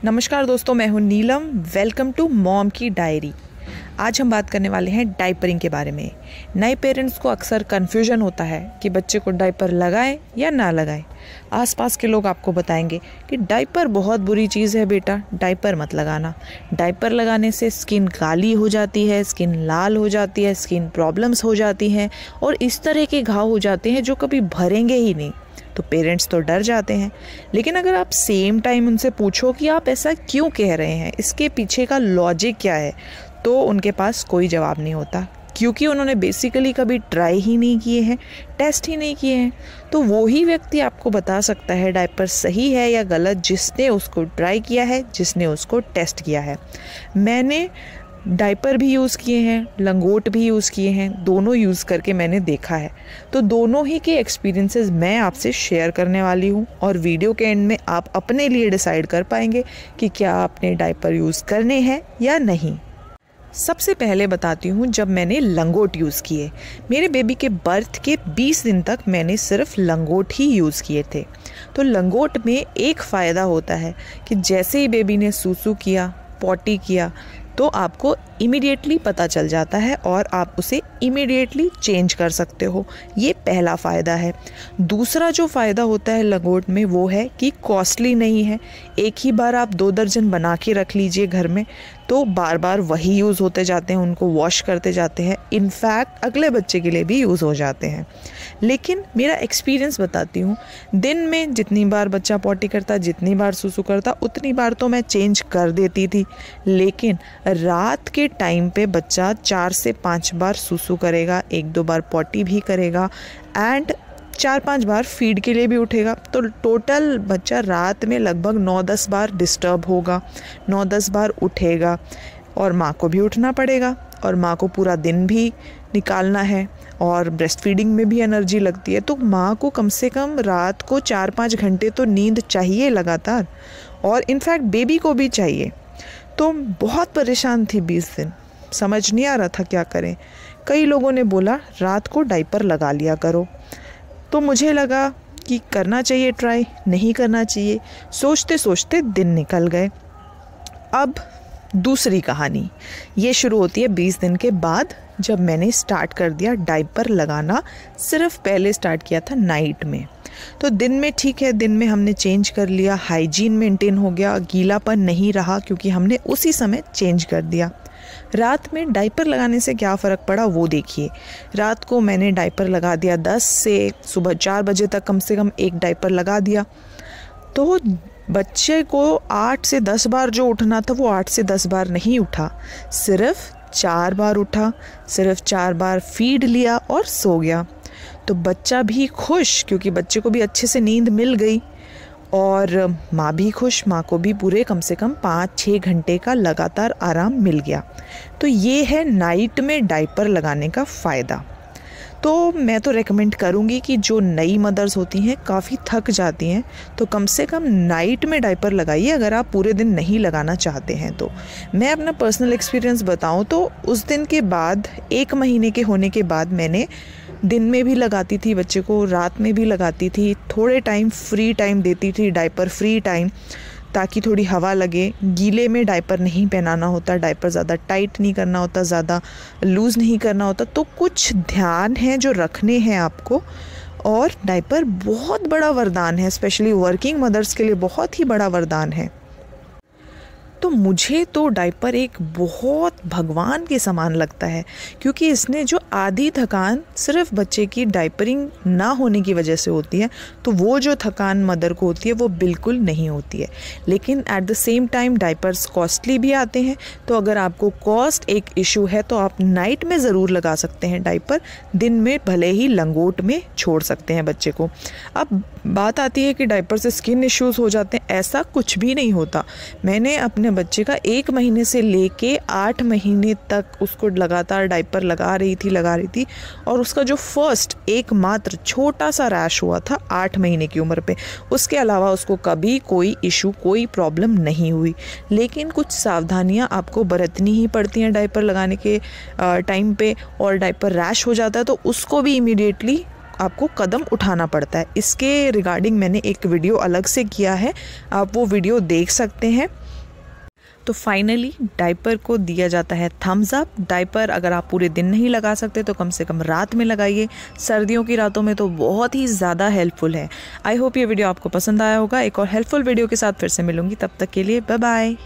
नमस्कार दोस्तों, मैं हूं नीलम। वेलकम टू मॉम की डायरी। आज हम बात करने वाले हैं डायपरिंग के बारे में। नए पेरेंट्स को अक्सर कन्फ्यूजन होता है कि बच्चे को डायपर लगाएं या ना लगाएं। आसपास के लोग आपको बताएंगे कि डायपर बहुत बुरी चीज़ है बेटा, डायपर मत लगाना। डायपर लगाने से स्किन काली हो जाती है, स्किन लाल हो जाती है, स्किन प्रॉब्लम्स हो जाती हैं और इस तरह के घाव हो जाते हैं जो कभी भरेंगे ही नहीं। तो पेरेंट्स तो डर जाते हैं। लेकिन अगर आप सेम टाइम उनसे पूछो कि आप ऐसा क्यों कह रहे हैं, इसके पीछे का लॉजिक क्या है, तो उनके पास कोई जवाब नहीं होता, क्योंकि उन्होंने बेसिकली कभी ट्राई ही नहीं किए हैं, टेस्ट ही नहीं किए हैं। तो वो ही व्यक्ति आपको बता सकता है डायपर सही है या गलत, जिसने उसको ट्राई किया है, जिसने उसको टेस्ट किया है। मैंने डायपर भी यूज़ किए हैं, लंगोट भी यूज़ किए हैं, दोनों यूज़ करके मैंने देखा है। तो दोनों ही के एक्सपीरियंसेस मैं आपसे शेयर करने वाली हूँ और वीडियो के एंड में आप अपने लिए डिसाइड कर पाएंगे कि क्या आपने डायपर यूज़ करने हैं या नहीं। सबसे पहले बताती हूँ, जब मैंने लंगोट यूज़ किए, मेरे बेबी के बर्थ के 20 दिन तक मैंने सिर्फ लंगोट ही यूज़ किए थे। तो लंगोट में एक फ़ायदा होता है कि जैसे ही बेबी ने सूसू किया, पॉटी किया, तो आपको इमीडिएटली पता चल जाता है और आप उसे इमीडिएटली चेंज कर सकते हो। ये पहला फ़ायदा है। दूसरा जो फ़ायदा होता है लंगोट में, वो है कि कॉस्टली नहीं है। एक ही बार आप 2 दर्जन बना के रख लीजिए घर में, तो बार बार वही यूज़ होते जाते हैं, उनको वॉश करते जाते हैं, इनफैक्ट अगले बच्चे के लिए भी यूज़ हो जाते हैं। लेकिन मेरा एक्सपीरियंस बताती हूँ, दिन में जितनी बार बच्चा पॉटी करता, जितनी बार सुसु करता, उतनी बार तो मैं चेंज कर देती थी। लेकिन रात के टाइम पे बच्चा 4 से 5 बार सुसु करेगा, 1-2 बार पॉटी भी करेगा एंड 4-5 बार फीड के लिए भी उठेगा। तो टोटल बच्चा रात में लगभग 9-10 बार डिस्टर्ब होगा, 9-10 बार उठेगा और माँ को भी उठना पड़ेगा और माँ को पूरा दिन भी निकालना है और ब्रेस्ट फीडिंग में भी एनर्जी लगती है। तो माँ को कम से कम रात को 4-5 घंटे तो नींद चाहिए लगातार, और इनफैक्ट बेबी को भी चाहिए। तो बहुत परेशान थी 20 दिन, समझ नहीं आ रहा था क्या करें। कई लोगों ने बोला रात को डायपर लगा लिया करो, तो मुझे लगा कि करना चाहिए ट्राई, नहीं करना चाहिए। सोचते सोचते दिन निकल गए। अब दूसरी कहानी ये शुरू होती है 20 दिन के बाद, जब मैंने स्टार्ट कर दिया डायपर लगाना। सिर्फ पहले स्टार्ट किया था नाइट में। तो दिन में ठीक है, दिन में हमने चेंज कर लिया, हाइजीन मेंटेन हो गया, गीलापन नहीं रहा क्योंकि हमने उसी समय चेंज कर दिया। रात में डायपर लगाने से क्या फ़र्क पड़ा वो देखिए। रात को मैंने डायपर लगा दिया 10 से सुबह 4 बजे तक, कम से कम एक डायपर लगा दिया। तो बच्चे को 8 से 10 बार जो उठना था वो 8 से 10 बार नहीं उठा, सिर्फ 4 बार उठा, सिर्फ 4 बार फीड लिया और सो गया। तो बच्चा भी खुश, क्योंकि बच्चे को भी अच्छे से नींद मिल गई और माँ भी खुश, माँ को भी पूरे कम से कम 5-6 घंटे का लगातार आराम मिल गया। तो ये है नाइट में डायपर लगाने का फ़ायदा। तो मैं तो रेकमेंड करूँगी कि जो नई मदर्स होती हैं, काफ़ी थक जाती हैं, तो कम से कम नाइट में डायपर लगाइए अगर आप पूरे दिन नहीं लगाना चाहते हैं तो। मैं अपना पर्सनल एक्सपीरियंस बताऊँ तो उस दिन के बाद, 1 महीने के होने के बाद, मैंने दिन में भी लगाती थी बच्चे को, रात में भी लगाती थी, थोड़े टाइम फ्री टाइम देती थी, डायपर फ्री टाइम, ताकि थोड़ी हवा लगे। गीले में डायपर नहीं पहनाना होता, डायपर ज़्यादा टाइट नहीं करना होता, ज़्यादा लूज़ नहीं करना होता। तो कुछ ध्यान है जो रखने हैं आपको। और डायपर बहुत बड़ा वरदान है, स्पेशली वर्किंग मदर्स के लिए बहुत ही बड़ा वरदान है। तो मुझे तो डायपर एक बहुत भगवान के समान लगता है, क्योंकि इसने जो आधी थकान सिर्फ बच्चे की डायपरिंग ना होने की वजह से होती है, तो वो जो थकान मदर को होती है वो बिल्कुल नहीं होती है। लेकिन at the same time diapers costly भी आते हैं। तो अगर आपको कॉस्ट एक इशू है तो आप नाइट में ज़रूर लगा सकते हैं डायपर, दिन में भले ही लंगोट में छोड़ सकते हैं बच्चे को। अब बात आती है कि डायपर से स्किन इश्यूज़ हो जाते हैं, ऐसा कुछ भी नहीं होता। मैंने अपने बच्चे का 1 महीने से लेके 8 महीने तक उसको लगातार डायपर लगा रही थी और उसका जो फर्स्ट एकमात्र छोटा सा रैश हुआ था 8 महीने की उम्र पे, उसके अलावा उसको कभी कोई इशू, कोई प्रॉब्लम नहीं हुई। लेकिन कुछ सावधानियां आपको बरतनी ही पड़ती हैं डायपर लगाने के टाइम पे, और डायपर रैश हो जाता है तो उसको भी इमीडिएटली आपको कदम उठाना पड़ता है। इसके रिगार्डिंग मैंने एक वीडियो अलग से किया है, आप वो वीडियो देख सकते हैं। तो फाइनली डायपर को दिया जाता है थम्स अप। डायपर अगर आप पूरे दिन नहीं लगा सकते तो कम से कम रात में लगाइए, सर्दियों की रातों में तो बहुत ही ज़्यादा हेल्पफुल है। आई होप ये वीडियो आपको पसंद आया होगा। एक और हेल्पफुल वीडियो के साथ फिर से मिलूंगी, तब तक के लिए बाय बाय।